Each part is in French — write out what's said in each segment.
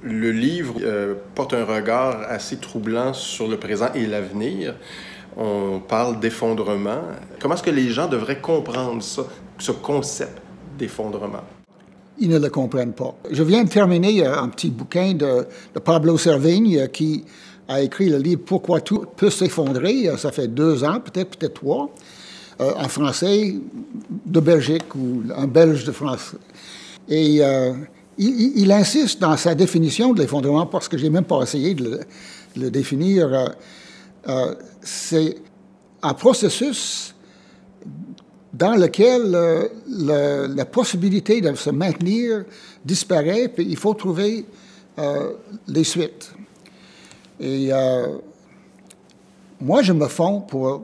Le livre porte un regard assez troublant sur le présent et l'avenir. On parle d'effondrement. Comment est-ce que les gens devraient comprendre ça, ce concept d'effondrement? Ils ne le comprennent pas. Je viens de terminer un petit bouquin de Pablo Servigne qui a écrit le livre « Pourquoi tout peut s'effondrer ». Ça fait 2 ans, peut-être 3, en français de Belgique ou un Belge de France. Et il insiste dans sa définition de l'effondrement, parce que je n'ai même pas essayé de le définir. C'est un processus dans lequel la possibilité de se maintenir disparaît, puis il faut trouver les suites. Et moi, je me fonds pour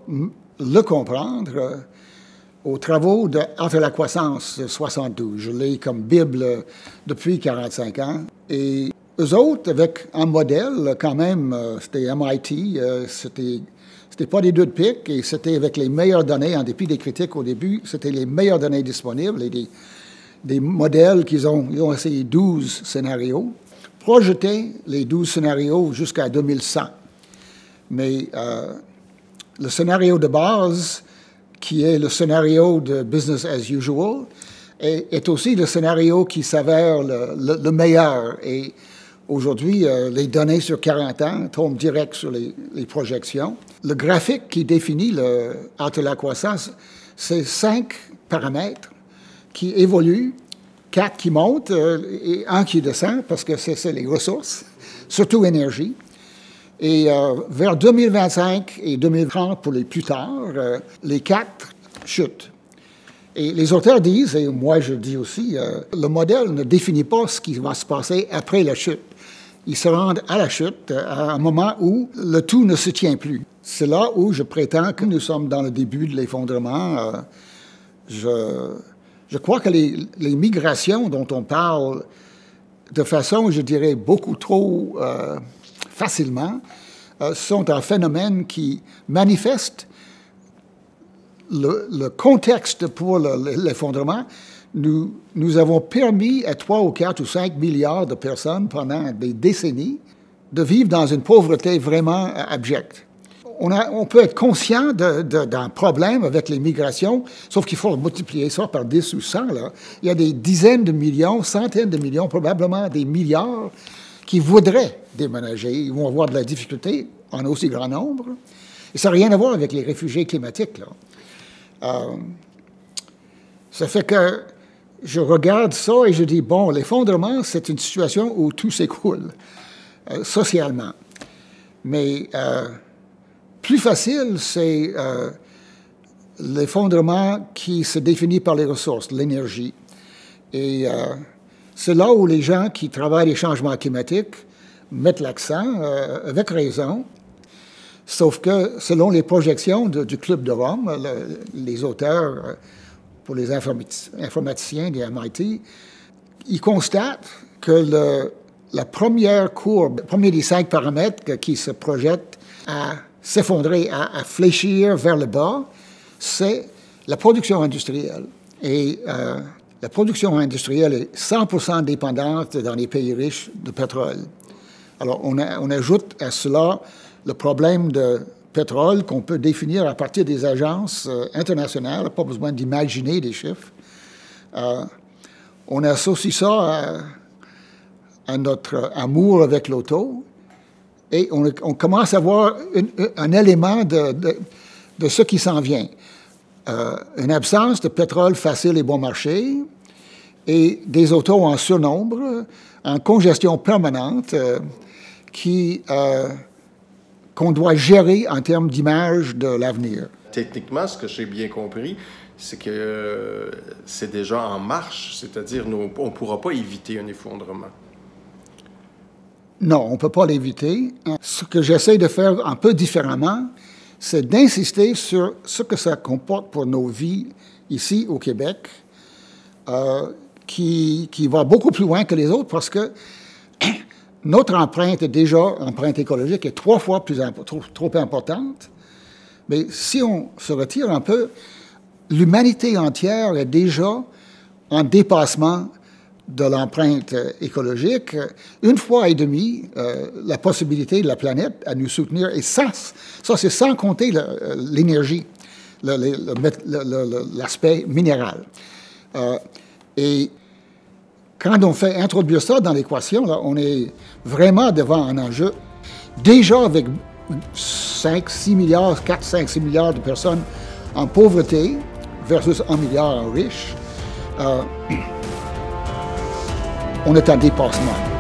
le comprendre aux travaux de Art de la croissance de 72. Je l'ai comme Bible depuis 45 ans. Et eux autres, avec un modèle, quand même, c'était MIT, c'était pas des 2 de pique, et c'était avec les meilleures données, en dépit des critiques au début, c'était les meilleures données disponibles, et des modèles ils ont essayé 12 scénarios, projeté les 12 scénarios jusqu'à 2100. Mais le scénario de base, qui est le scénario de business as usual, est aussi le scénario qui s'avère le meilleur. Et aujourd'hui, les données sur 40 ans tombent direct sur les projections. Le graphique qui définit l'art de la croissance, c'est 5 paramètres qui évoluent, 4 qui montent et 1 qui descend, parce que c'est les ressources, surtout énergie. Et vers 2025 et 2030, pour les plus tard, les 4 chutent. Et les auteurs disent, et moi je dis aussi, le modèle ne définit pas ce qui va se passer après la chute. Ils se rendent à la chute à un moment où le tout ne se tient plus. C'est là où je prétends que nous sommes dans le début de l'effondrement. Je crois que les migrations dont on parle de façon, je dirais, beaucoup trop facilement, sont un phénomène qui manifeste le contexte pour l'effondrement. Nous avons permis à 3 ou 4 ou 5 milliards de personnes pendant des décennies de vivre dans une pauvreté vraiment abjecte. On peut être conscient d'un problème avec les migrations, sauf qu'il faut multiplier ça par 10 ou 100. Là. Il y a des dizaines de millions, centaines de millions, probablement des milliards qui voudraient déménager. Ils vont avoir de la difficulté en aussi grand nombre. Et ça n'a rien à voir avec les réfugiés climatiques. Là. Ça fait que je regarde ça et je dis, bon, l'effondrement, c'est une situation où tout s'écroule socialement. Mais plus facile, c'est l'effondrement qui se définit par les ressources, l'énergie. Et c'est là où les gens qui travaillent les changements climatiques mettent l'accent, avec raison. Sauf que, selon les projections du Club de Rome, les auteurs, pour les informaticiens des MIT, ils constatent que la première courbe, le premier des 5 paramètres qui se projettent à s'effondrer, à fléchir vers le bas, c'est la production industrielle. Et la production industrielle est 100% dépendante dans les pays riches de pétrole. Alors, on ajoute à cela le problème de pétrole qu'on peut définir à partir des agences internationales, pas besoin d'imaginer des chiffres. On associe ça à notre amour avec l'auto et on commence à voir un élément de ce qui s'en vient. Une absence de pétrole facile et bon marché et des autos en surnombre, en congestion permanente qu'on doit gérer en termes d'image de l'avenir. Techniquement, ce que j'ai bien compris, c'est que c'est déjà en marche, c'est-à-dire on ne pourra pas éviter un effondrement. Non, on ne peut pas l'éviter. Ce que j'essaie de faire un peu différemment, c'est d'insister sur ce que ça comporte pour nos vies ici au Québec, qui va beaucoup plus loin que les autres parce que notre empreinte empreinte écologique, est 3 fois trop importante. Mais si on se retire un peu, l'humanité entière est déjà en dépassement de l'empreinte écologique, une fois et demie la possibilité de la planète à nous soutenir. Et ça c'est sans compter l'énergie, l'aspect minéral. Et quand on fait introduire ça dans l'équation, on est vraiment devant un enjeu. Déjà avec 5-6 milliards, 4-5-6 milliards de personnes en pauvreté versus 1 milliard en riches, on est en dépassement.